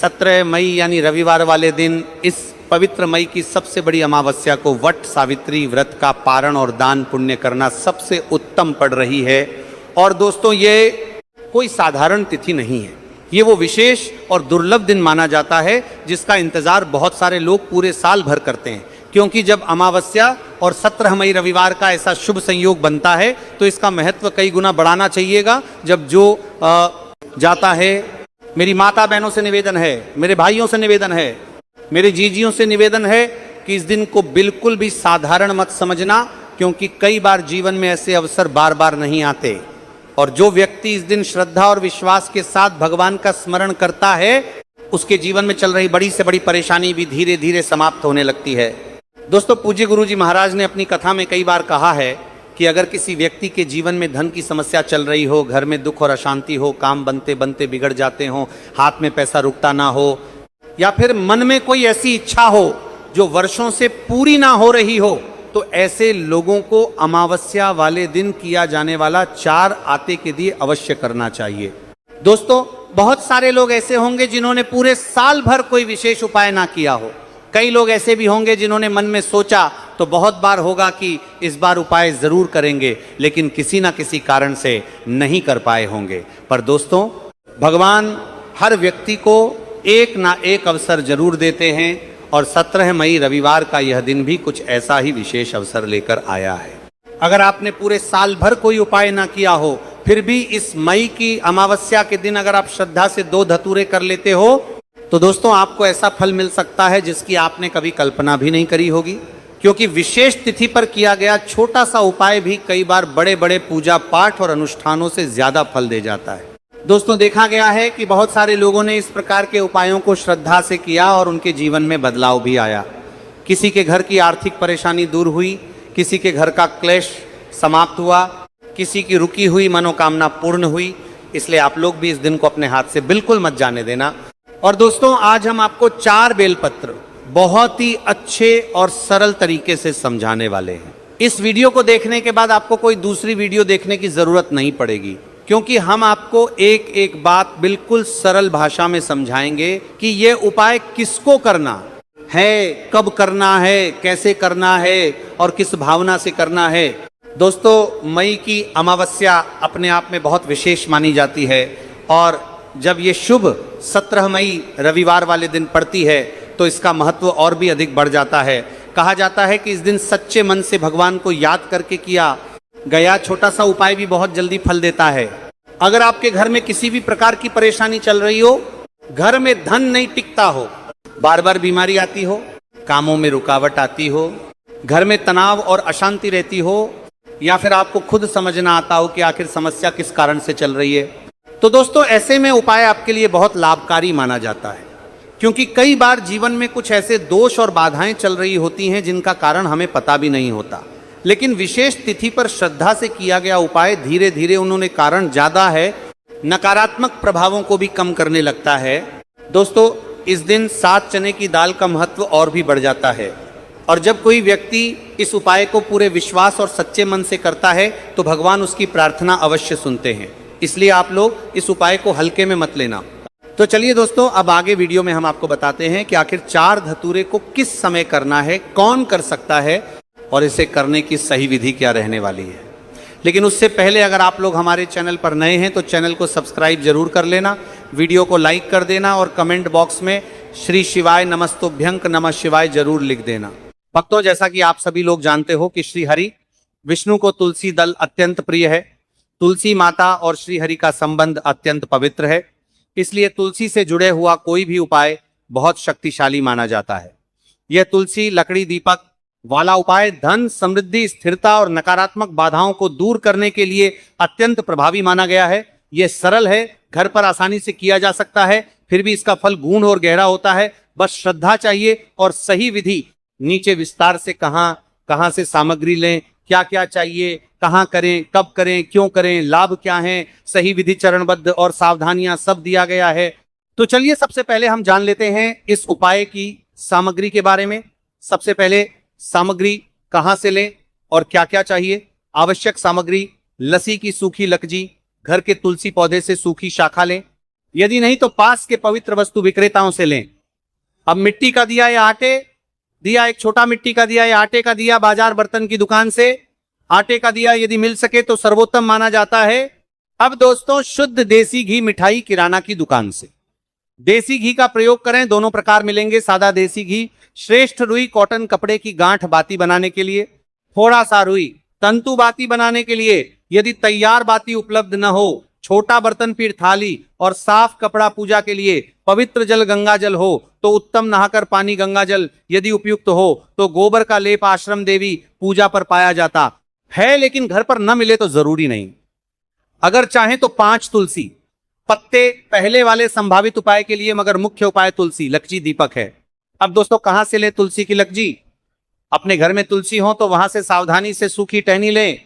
17 मई यानी रविवार वाले दिन इस पवित्र मई की सबसे बड़ी अमावस्या को वट सावित्री व्रत का पारण और दान पुण्य करना सबसे उत्तम पड़ रही है। और दोस्तों, ये कोई साधारण तिथि नहीं है, ये वो विशेष और दुर्लभ दिन माना जाता है जिसका इंतजार बहुत सारे लोग पूरे साल भर करते हैं। क्योंकि जब अमावस्या और 17 मई रविवार का ऐसा शुभ संयोग बनता है तो इसका महत्व कई गुना बढ़ाना चाहिएगा। जब जो जाता है, मेरी माता बहनों से निवेदन है, मेरे भाइयों से निवेदन है, मेरे जीजियों से निवेदन है कि इस दिन को बिल्कुल भी साधारण मत समझना, क्योंकि कई बार जीवन में ऐसे अवसर बार बार नहीं आते। और जो व्यक्ति इस दिन श्रद्धा और विश्वास के साथ भगवान का स्मरण करता है, उसके जीवन में चल रही बड़ी से बड़ी परेशानी भी धीरे धीरे समाप्त होने लगती है। दोस्तों, पूज्य गुरु जी महाराज ने अपनी कथा में कई बार कहा है कि अगर किसी व्यक्ति के जीवन में धन की समस्या चल रही हो, घर में दुख और अशांति हो, काम बनते बनते बिगड़ जाते हो, हाथ में पैसा रुकता ना हो, या फिर मन में कोई ऐसी इच्छा हो जो वर्षों से पूरी ना हो रही हो, तो ऐसे लोगों को अमावस्या वाले दिन किया जाने वाला 4 आते के दिए अवश्य करना चाहिए। दोस्तों, बहुत सारे लोग ऐसे होंगे जिन्होंने पूरे साल भर कोई विशेष उपाय ना किया हो। कई लोग ऐसे भी होंगे जिन्होंने मन में सोचा तो बहुत बार होगा कि इस बार उपाय जरूर करेंगे, लेकिन किसी ना किसी कारण से नहीं कर पाए होंगे। पर दोस्तों, भगवान हर व्यक्ति को एक ना एक अवसर जरूर देते हैं, और 17 मई रविवार का यह दिन भी कुछ ऐसा ही विशेष अवसर लेकर आया है। अगर आपने पूरे साल भर कोई उपाय ना किया हो, फिर भी इस मई की अमावस्या के दिन अगर आप श्रद्धा से 2 धतूरे कर लेते हो, तो दोस्तों आपको ऐसा फल मिल सकता है जिसकी आपने कभी कल्पना भी नहीं करी होगी। क्योंकि विशेष तिथि पर किया गया छोटा सा उपाय भी कई बार बड़े बड़े पूजा पाठ और अनुष्ठानों से ज्यादा फल दे जाता है। दोस्तों, देखा गया है कि बहुत सारे लोगों ने इस प्रकार के उपायों को श्रद्धा से किया और उनके जीवन में बदलाव भी आया। किसी के घर की आर्थिक परेशानी दूर हुई, किसी के घर का क्लेश समाप्त हुआ, किसी की रुकी हुई मनोकामना पूर्ण हुई। इसलिए आप लोग भी इस दिन को अपने हाथ से बिल्कुल मत जाने देना। और दोस्तों, आज हम आपको 4 बेलपत्र बहुत ही अच्छे और सरल तरीके से समझाने वाले हैं। इस वीडियो को देखने के बाद आपको कोई दूसरी वीडियो देखने की जरूरत नहीं पड़ेगी, क्योंकि हम आपको एक एक बात बिल्कुल सरल भाषा में समझाएंगे कि ये उपाय किसको करना है, कब करना है, कैसे करना है और किस भावना से करना है। दोस्तों, मई की अमावस्या अपने आप में बहुत विशेष मानी जाती है, और जब ये शुभ 17 मई रविवार वाले दिन पड़ती है तो इसका महत्व और भी अधिक बढ़ जाता है। कहा जाता है कि इस दिन सच्चे मन से भगवान को याद करके किया गया छोटा सा उपाय भी बहुत जल्दी फल देता है। अगर आपके घर में किसी भी प्रकार की परेशानी चल रही हो, घर में धन नहीं टिकता हो, बार बार बीमारी आती हो, कामों में रुकावट आती हो, घर में तनाव और अशांति रहती हो, या फिर आपको खुद समझना आता हो कि आखिर समस्या किस कारण से चल रही है, तो दोस्तों ऐसे में उपाय आपके लिए बहुत लाभकारी माना जाता है। क्योंकि कई बार जीवन में कुछ ऐसे दोष और बाधाएं चल रही होती हैं जिनका कारण हमें पता भी नहीं होता, लेकिन विशेष तिथि पर श्रद्धा से किया गया उपाय धीरे धीरे उन्होंने कारण ज्यादा है, नकारात्मक प्रभावों को भी कम करने लगता है। दोस्तों, इस दिन 7 चने की दाल का महत्व और भी बढ़ जाता है, और जब कोई व्यक्ति इस उपाय को पूरे विश्वास और सच्चे मन से करता है तो भगवान उसकी प्रार्थना अवश्य सुनते हैं। इसलिए आप लोग इस उपाय को हल्के में मत लेना। तो चलिए दोस्तों, अब आगे वीडियो में हम आपको बताते हैं कि आखिर 4 धतूरे को किस समय करना है, कौन कर सकता है, और इसे करने की सही विधि क्या रहने वाली है। लेकिन उससे पहले अगर आप लोग हमारे चैनल पर नए हैं तो चैनल को सब्सक्राइब जरूर कर लेना, वीडियो को लाइक कर देना, और कमेंट बॉक्स में श्री शिवाय नमस्तुभ्यं नमः शिवाय जरूर लिख देना। भक्तों, जैसा कि आप सभी लोग जानते हो कि श्री हरि विष्णु को तुलसी दल अत्यंत प्रिय है। तुलसी माता और श्री हरि का संबंध अत्यंत पवित्र है, इसलिए तुलसी से जुड़े हुआ कोई भी उपाय बहुत शक्तिशाली माना जाता है। यह तुलसी लकड़ी दीपक वाला उपाय धन, समृद्धि, स्थिरता और नकारात्मक बाधाओं को दूर करने के लिए अत्यंत प्रभावी माना गया है। यह सरल है, घर पर आसानी से किया जा सकता है, फिर भी इसका फल गूढ़ और गहरा होता है। बस श्रद्धा चाहिए और सही विधि। नीचे विस्तार से कहां से सामग्री लें, क्या क्या चाहिए, कहां करें, कब करें, क्यों करें, लाभ क्या है, सही विधि चरणबद्ध और सावधानियां सब दिया गया है। तो चलिए सबसे पहले हम जान लेते हैं इस उपाय की सामग्री के बारे में। सबसे पहले सामग्री कहां से लें और क्या क्या चाहिए। आवश्यक सामग्री: लस्सी की सूखी लकजी, घर के तुलसी पौधे से सूखी शाखा लें, यदि नहीं तो पास के पवित्र वस्तु विक्रेताओं से लें। अब मिट्टी का दिया या आटे दिया, एक छोटा मिट्टी का दिया या आटे का दिया बाजार बर्तन की दुकान से आटे का दिया यदि मिल सके तो सर्वोत्तम माना जाता है। अब दोस्तों, शुद्ध देसी घी मिठाई किराना की दुकान से देसी घी का प्रयोग करें। दोनों प्रकार मिलेंगे। सादा देसी घी श्रेष्ठ रुई कॉटन कपड़े की गांठ बाती बनाने के लिए, थोड़ा सा रुई तंतु बाती बनाने के लिए। यदि तैयार बाती उपलब्ध न हो, छोटा बर्तन फिर थाली और साफ कपड़ा पूजा के लिए, पवित्र जल गंगा जल हो तो उत्तम, नहाकर पानी गंगा जल यदि उपयुक्त हो तो गोबर का लेप आश्रम देवी पूजा पर पाया जाता है, लेकिन घर पर न मिले तो जरूरी नहीं। अगर चाहें तो 5 तुलसी पत्ते पहले वाले संभावित उपाय के लिए, मगर मुख्य उपाय तुलसी लकजी दीपक है। अब दोस्तों, कहां से ले तुलसी की लकजी? अपने घर में तुलसी हो तो वहां से सावधानी से सूखी टहनी ले,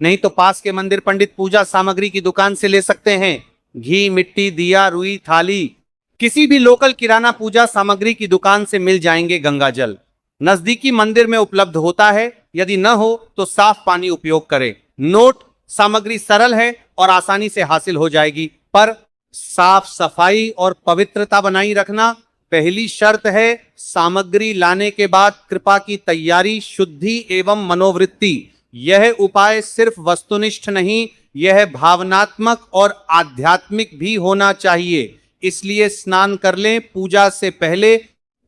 नहीं तो पास के मंदिर पंडित पूजा सामग्री की दुकान से ले सकते हैं। घी, मिट्टी, दिया, रुई, थाली किसी भी लोकल किराना पूजा सामग्री की दुकान से मिल जाएंगे। गंगा जल नजदीकी मंदिर में उपलब्ध होता है। यदि न हो तो साफ पानी उपयोग करें। नोट सामग्री सरल है और आसानी से हासिल हो जाएगी, पर साफ सफाई और पवित्रता बनाई रखना पहली शर्त है। सामग्री लाने के बाद कृपा की तैयारी, शुद्धि एवं मनोवृत्ति। यह उपाय सिर्फ वस्तुनिष्ठ नहीं, यह भावनात्मक और आध्यात्मिक भी होना चाहिए। इसलिए स्नान कर लें, पूजा से पहले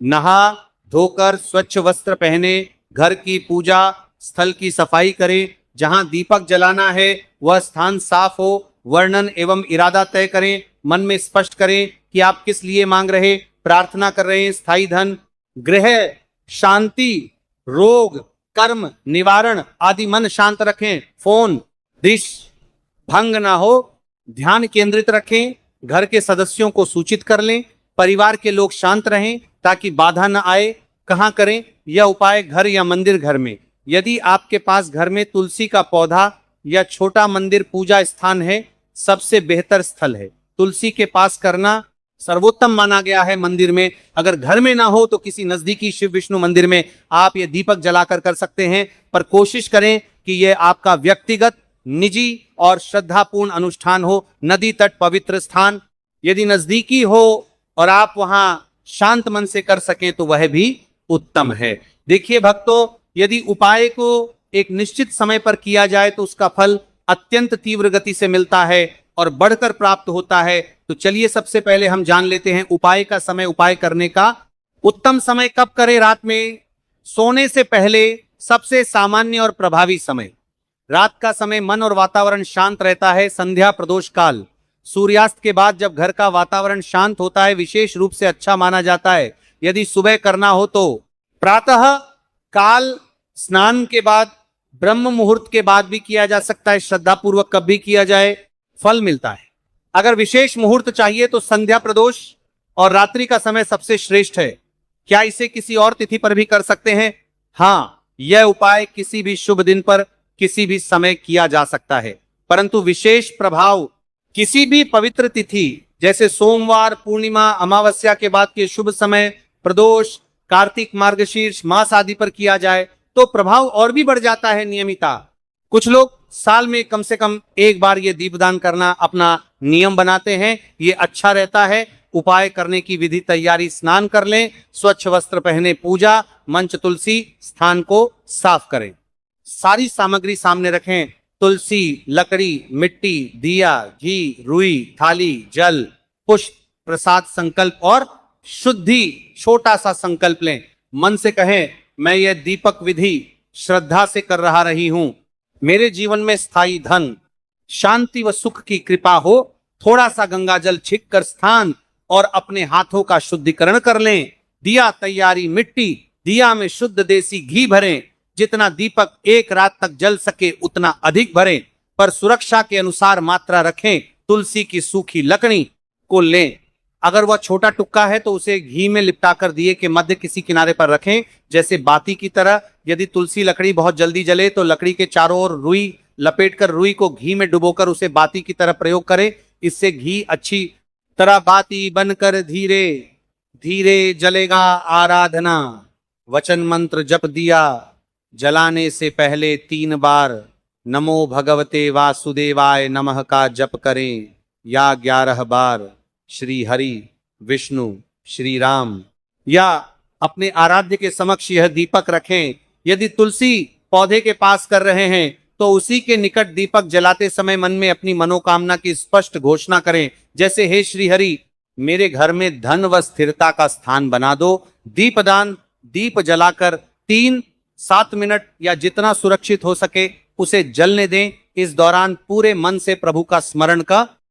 नहा धोकर स्वच्छ वस्त्र पहने, घर की पूजा स्थल की सफाई करें। जहां दीपक जलाना है वह स्थान साफ हो। वर्णन एवं इरादा तय करें। मन में स्पष्ट करें कि आप किस लिए मांग रहे, प्रार्थना कर रहे हैं। स्थायी धन, गृह शांति, रोग, कर्म निवारण आदि मन शांत रखें। फोन डिश भंग ना हो, ध्यान केंद्रित रखें। घर के सदस्यों को सूचित कर लें। परिवार के लोग शांत रहें ताकि बाधा न आए। कहां करें यह उपाय? घर या मंदिर? घर में। यदि आपके पास घर में तुलसी का पौधा या छोटा मंदिर पूजा स्थान है, सबसे बेहतर स्थल है। तुलसी के पास करना सर्वोत्तम माना गया है। मंदिर में अगर घर में ना हो तो किसी नजदीकी शिव विष्णु मंदिर में आप ये दीपक जलाकर कर सकते हैं, पर कोशिश करें कि यह आपका व्यक्तिगत, निजी और श्रद्धापूर्ण अनुष्ठान हो। नदी तट, पवित्र स्थान यदि नजदीकी हो और आप वहां शांत मन से कर सकें तो वह भी उत्तम है। देखिए भक्तों, यदि उपाय को एक निश्चित समय पर किया जाए तो उसका फल अत्यंत तीव्र गति से मिलता है और बढ़कर प्राप्त होता है। तो चलिए सबसे पहले हम जान लेते हैं उपाय का समय। उपाय करने का उत्तम समय कब करें? रात में सोने से पहले सबसे सामान्य और प्रभावी समय। रात का समय मन और वातावरण शांत रहता है। संध्या प्रदोष काल, सूर्यास्त के बाद जब घर का वातावरण शांत होता है, विशेष रूप से अच्छा माना जाता है। यदि सुबह करना हो तो प्रातः काल, स्नान के बाद, ब्रह्म मुहूर्त के बाद भी किया जा सकता है। श्रद्धापूर्वक कब भी किया जाए, फल मिलता है। अगर विशेष मुहूर्त चाहिए तो संध्या प्रदोष और रात्रि का समय सबसे श्रेष्ठ है। क्या इसे किसी और तिथि पर भी कर सकते हैं? हाँ, यह उपाय किसी भी शुभ दिन पर किसी भी समय किया जा सकता है, परंतु विशेष प्रभाव किसी भी पवित्र तिथि जैसे सोमवार, पूर्णिमा, अमावस्या के बाद के शुभ समय, प्रदोष, कार्तिक, मार्गशीर्ष मास आदि पर किया जाए तो प्रभाव और भी बढ़ जाता है। नियमितता, कुछ लोग साल में कम से कम एक बार ये दीपदान करना अपना नियम बनाते हैं। ये अच्छा रहता है। उपाय करने की विधि तैयारी: स्नान कर लें, स्वच्छ वस्त्र पहने, पूजा मंच, तुलसी स्थान को साफ करें। सारी सामग्री सामने रखें: तुलसी, लकड़ी, मिट्टी, दिया, घी, रुई, थाली, जल, पुष्प, प्रसाद, संकल्प और शुद्धि। छोटा सा संकल्प लें, मन से कहें, मैं यह दीपक विधि श्रद्धा से कर रही हूं। मेरे जीवन में स्थायी धन, शांति व सुख की कृपा हो। थोड़ा सा गंगा जल छिक कर स्थान और अपने हाथों का शुद्धिकरण कर लें। दिया तैयारी: मिट्टी, दिया में शुद्ध देसी घी भरें। जितना दीपक एक रात तक जल सके उतना अधिक भरें, पर सुरक्षा के अनुसार मात्रा रखें। तुलसी की सूखी लकड़ी को लें। अगर वह छोटा टुक्का है तो उसे घी में लिपटाकर दिए के मध्य किसी किनारे पर रखें, जैसे बाती की तरह। यदि तुलसी लकड़ी बहुत जल्दी जले तो लकड़ी के चारों ओर रुई लपेटकर रुई को घी में डुबोकर उसे बाती की तरह प्रयोग करें। इससे घी अच्छी तरह बाती बनकर धीरे धीरे जलेगा। आराधना: वचन मंत्र जप दिया जलाने से पहले 3 बार नमो भगवते वासुदेवाय नमः का जप करें या 11 बार। श्री हरि, विष्णु, श्री राम, या अपने आराध्य के समक्ष यह दीपक रखें। यदि तुलसी पौधे के पास कर रहे हैं तो उसी के निकट दीपक जलाते समय मन में अपनी मनोकामना की स्पष्ट घोषणा करें, जैसे हे श्री हरि, मेरे घर में धन व स्थिरता का स्थान बना दो। दीपदान, दीप जलाकर 3-7 मिनट या जितना सुरक्षित हो सके उसे जलने दें। इस दौरान पूरे मन से प्रभु का स्मरण का